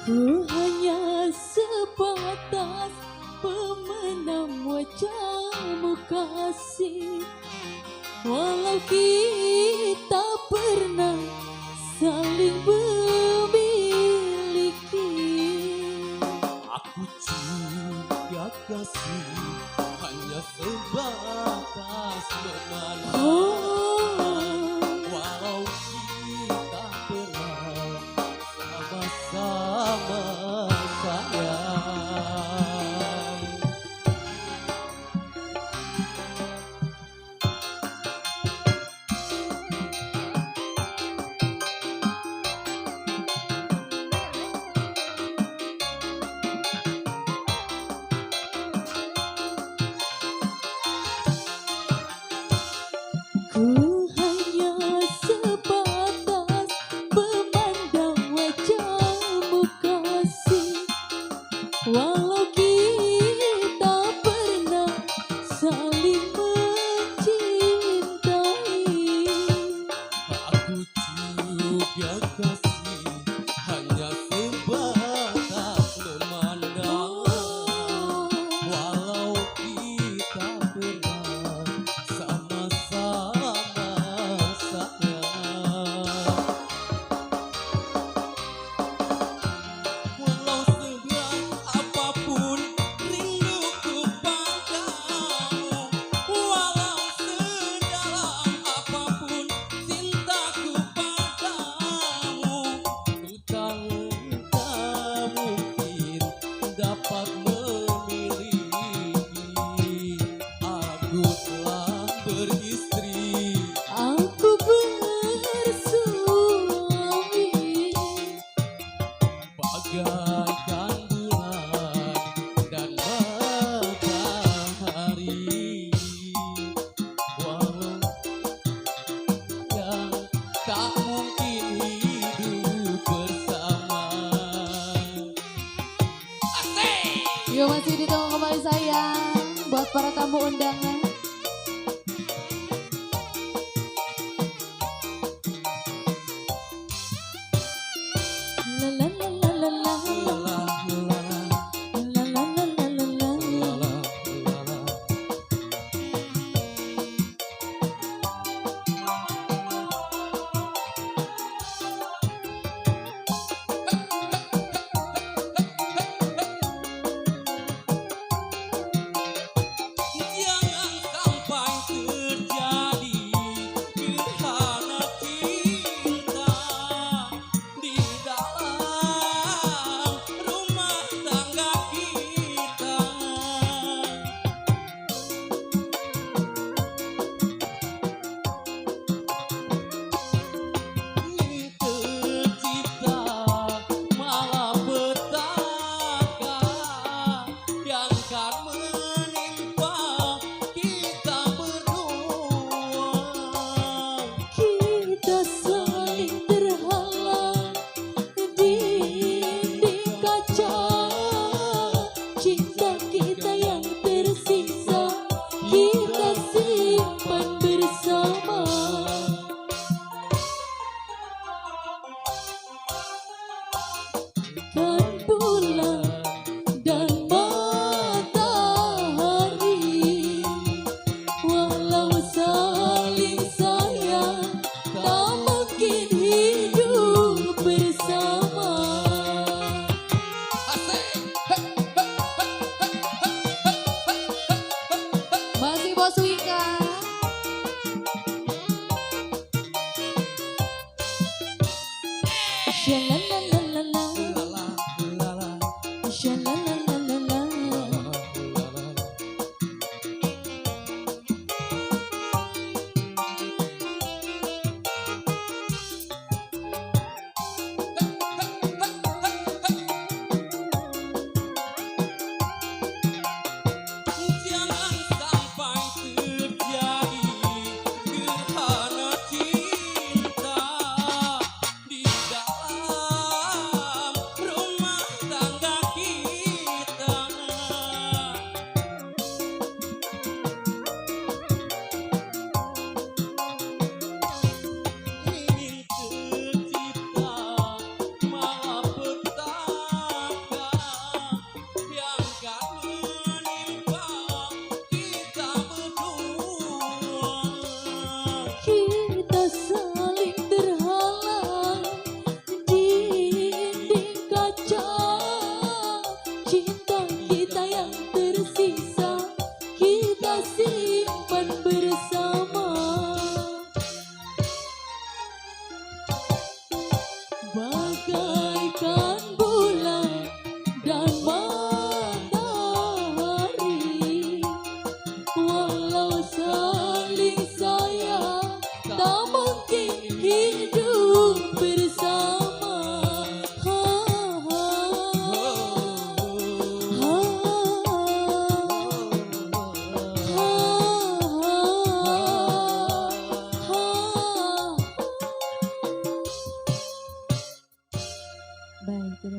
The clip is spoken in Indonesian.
Ku hanya sebatas pemenang wajahmu kasih, walau kita pernah saling memiliki. Aku juga kasih hanya sebatas memandang. Walau kita pernah sama-sama sayang. Ku hanya sebatas memandang wajahmu kasih, walau kita pernah saling mencintai. Aku juga kasih hanya sebatas memandang. Walau kita pernah sama-sama sayang. Walau seberat apapun rinduku padamu, walau sedalam apapun cintaku padamu, ku tak mungkin dapat memiliki. Aku telah beristri, Aku bersuami, bagaikan bulan dan matahari. Walau yang tak mungkin hidup bersama. Asik! yuk masih ditunggu kembali sayang buat para tamu undangan. La la la la la la. Lala, lala, La la la la la la. lala, lala. Jangan sampai terjadi gerhana cinta di dalam rumah tangga kita. Tercipta malapetaka yang kan menimpa kita berdua. Kita saling terhalang di dinding kaca. Cinta kita yang tersisa kita simpan bersama. Kan bulan dan matahari, walau saling sayang tak mungkin hidup bersama. Masih Bos Wika. Shalalalalala, Lala, lala, shalalalalala. lala. Jangan sampai terjadi Baik, terima